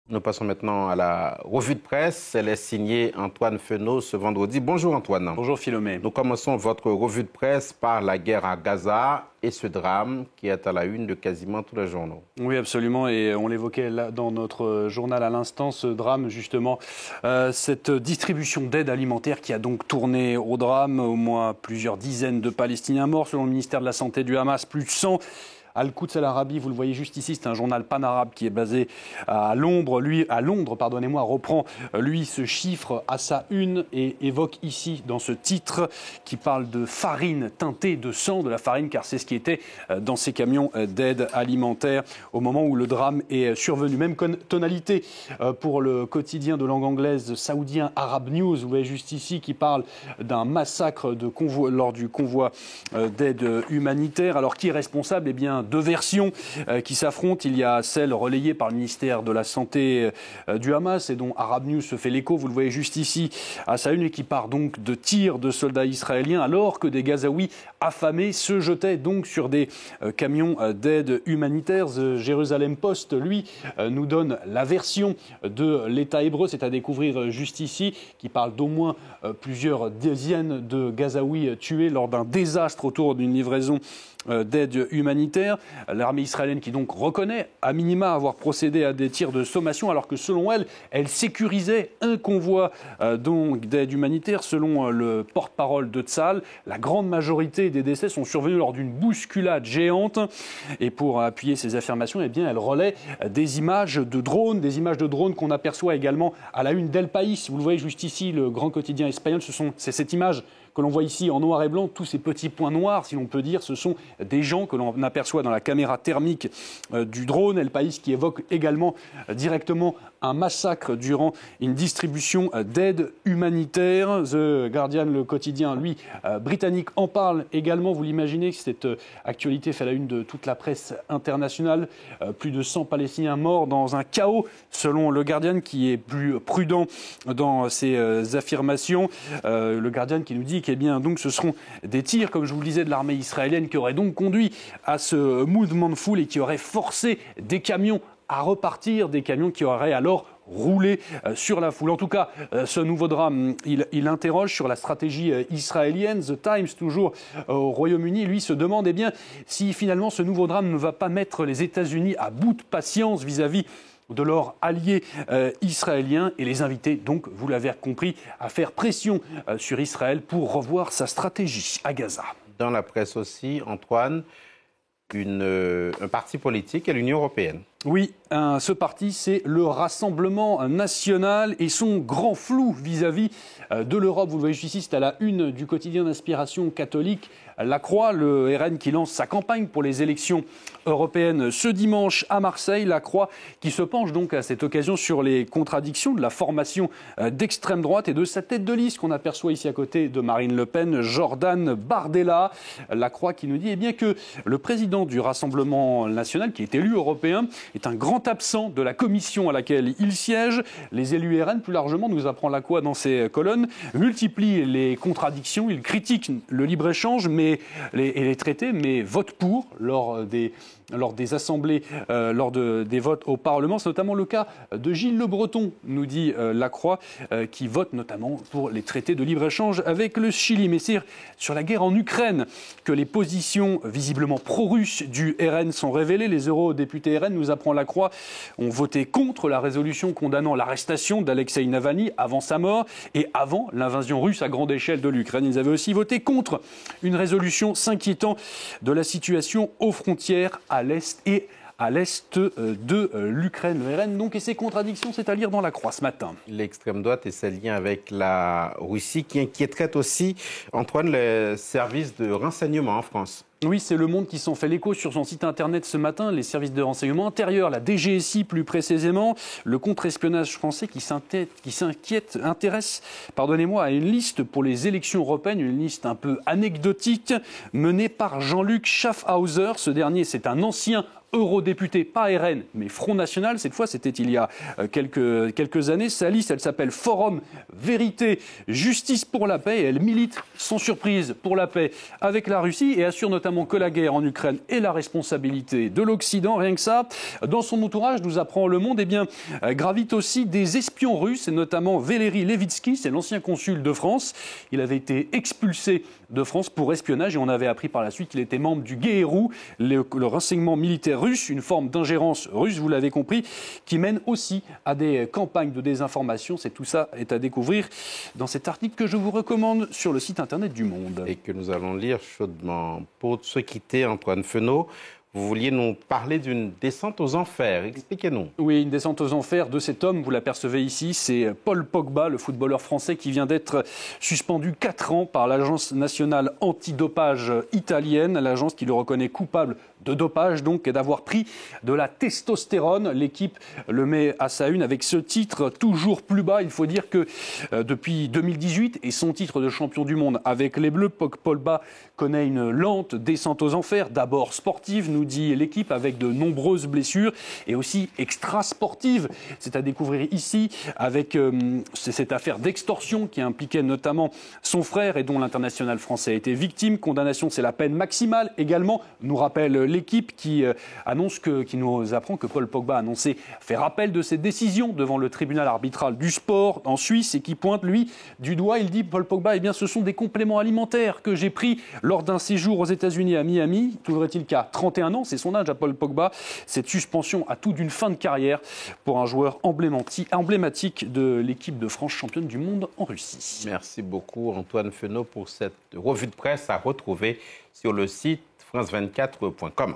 Nous passons maintenant à la revue de presse. Elle est signée Antoine Fenot ce vendredi. Bonjour Antoine. Bonjour Philomé. Nous commençons votre revue de presse par la guerre à Gaza et ce drame qui est à la une de quasiment tous les journaux. Oui, absolument. Et on l'évoquait là dans notre journal à l'instant, ce drame justement, cette distribution d'aide alimentaire qui a donc tourné au drame. Au moins plusieurs dizaines de Palestiniens morts selon le ministère de la Santé du Hamas, plus de 100. Al-Quds al-Arabi, vous le voyez juste ici, c'est un journal pan-arabe qui est basé à Londres. Reprend lui ce chiffre à sa une et évoque ici dans ce titre qui parle de farine teintée de sang, de la farine, car c'est ce qui était dans ces camions d'aide alimentaire au moment où le drame est survenu. Même tonalité pour le quotidien de langue anglaise saoudien Arab News, vous voyez juste ici, qui parle d'un massacre lors du convoi d'aide humanitaire. Alors qui est responsable ? Eh bien, deux versions qui s'affrontent. Il y a celle relayée par le ministère de la Santé du Hamas et dont Arab News se fait l'écho, vous le voyez juste ici, à sa une, et qui part donc de tirs de soldats israéliens alors que des Gazaouis affamés se jetaient donc sur des camions d'aide humanitaire. The Jerusalem Post, lui, nous donne la version de l'État hébreu, c'est à découvrir juste ici, qui parle d'au moins plusieurs dizaines de Gazaouis tués lors d'un désastre autour d'une livraison d'aide humanitaire. L'armée israélienne qui donc reconnaît à minima avoir procédé à des tirs de sommation alors que selon elle, elle sécurisait un convoi d'aide humanitaire. Selon le porte-parole de Tsahal, la grande majorité des décès sont survenus lors d'une bousculade géante. Et pour appuyer ces affirmations, eh bien, elle relaie des images de drones qu'on aperçoit également à la une d'El País. Vous le voyez juste ici, le grand quotidien espagnol, c'est cette image que l'on voit ici en noir et blanc, tous ces petits points noirs, si l'on peut dire, ce sont des gens que l'on aperçoit dans la caméra thermique du drone. El País qui évoque également directement un massacre durant une distribution d'aide humanitaire. The Guardian, le quotidien, lui, britannique, en parle également. Vous l'imaginez, cette actualité fait la une de toute la presse internationale. Plus de 100 Palestiniens morts dans un chaos, selon le Guardian, qui est plus prudent dans ses affirmations. Le Guardian qui nous dit que donc, ce seront des tirs, comme je vous le disais, de l'armée israélienne qui auraient donc conduit à ce mouvement de foule et qui auraient forcé des camions à repartir, des camions qui auraient alors roulé sur la foule. En tout cas, ce nouveau drame, il interroge sur la stratégie israélienne. The Times, toujours au Royaume-Uni, lui se demande si finalement ce nouveau drame ne va pas mettre les États-Unis à bout de patience vis-à-vis de leurs alliés israéliens et les inviter, donc, vous l'avez compris, à faire pression sur Israël pour revoir sa stratégie à Gaza. Dans la presse aussi, Antoine, un parti politique et l'Union européenne. Oui, ce parti, c'est le Rassemblement national et son grand flou vis-à-vis de l'Europe. Vous le voyez ici, c'est à la une du quotidien d'inspiration catholique La Croix, le RN qui lance sa campagne pour les élections européennes ce dimanche à Marseille. La Croix qui se penche donc à cette occasion sur les contradictions de la formation d'extrême droite et de sa tête de liste qu'on aperçoit ici à côté de Marine Le Pen, Jordan Bardella. La Croix qui nous dit que le président du Rassemblement national, qui est élu européen, est un grand absent de la commission à laquelle il siège. Les élus RN, plus largement, nous apprend La Croix dans ses colonnes, multiplient les contradictions. Ils critiquent le libre-échange et les traités, mais votent pour lors des assemblées, lors des votes au Parlement. C'est notamment le cas de Gilles Le Breton, nous dit La Croix, qui vote notamment pour les traités de libre-échange avec le Chili. Mais c'est sur la guerre en Ukraine que les positions visiblement pro-russes du RN sont révélées. Les eurodéputés RN, nous apprend La Croix, ont voté contre la résolution condamnant l'arrestation d'Alexeï Navalny avant sa mort et avant l'invasion russe à grande échelle de l'Ukraine. Ils avaient aussi voté contre une résolution s'inquiétant de la situation aux frontières à l'est et à l'est de l'Ukraine. Le RN, donc, et ses contradictions, c'est à lire dans La Croix ce matin. L'extrême droite et ses liens avec la Russie qui inquiéterait aussi, Antoine, les services de renseignement en France. Oui, c'est Le Monde qui s'en fait l'écho sur son site internet ce matin. Les services de renseignement intérieurs, la DGSI plus précisément, le contre-espionnage français qui intéresse à une liste pour les élections européennes, une liste un peu anecdotique menée par Jean-Luc Schaffhauser. Ce dernier, c'est un ancien eurodéputé, pas RN, mais Front National. Cette fois, c'était il y a quelques années. Sa liste, elle s'appelle Forum Vérité Justice pour la paix. Et elle milite, sans surprise, pour la paix avec la Russie et assure notamment que la guerre en Ukraine est la responsabilité de l'Occident. Rien que ça. Dans son entourage, nous apprend Le Monde, gravitent aussi des espions russes, et notamment Valéry Levitsky, c'est l'ancien consul de France. Il avait été expulsé de France pour espionnage et on avait appris par la suite qu'il était membre du GRU, le renseignement militaire russe, une forme d'ingérence russe, vous l'avez compris, qui mène aussi à des campagnes de désinformation. Tout ça est à découvrir dans cet article que je vous recommande sur le site internet du Monde. Et que nous allons lire chaudement. Pour se quitter, Antoine Fenault, vous vouliez nous parler d'une descente aux enfers. Expliquez-nous. Oui, une descente aux enfers de cet homme, vous l'apercevez ici, c'est Paul Pogba, le footballeur français qui vient d'être suspendu 4 ans par l'Agence nationale antidopage italienne, l'agence qui le reconnaît coupable de dopage, donc, et d'avoir pris de la testostérone. L'équipe le met à sa une avec ce titre toujours plus bas. Il faut dire que depuis 2018 et son titre de champion du monde avec les Bleus, Pogba connaît une lente descente aux enfers, d'abord sportive, nous dit l'équipe, avec de nombreuses blessures, et aussi extra-sportive. C'est à découvrir ici avec cette affaire d'extorsion qui impliquait notamment son frère et dont l'international français a été victime. Condamnation, c'est la peine maximale également, nous rappelle l'équipe qui nous apprend que Paul Pogba a annoncé faire appel de cette décision devant le tribunal arbitral du sport en Suisse et qui pointe, lui, du doigt. Il dit, Paul Pogba, ce sont des compléments alimentaires que j'ai pris lors d'un séjour aux États-Unis à Miami. Trouverait-il qu'à 31 ans, c'est son âge à Paul Pogba, cette suspension a tout d'une fin de carrière pour un joueur emblématique de l'équipe de France championne du monde en Russie. Merci beaucoup, Antoine Fenault, pour cette revue de presse à retrouver sur le site france24.com.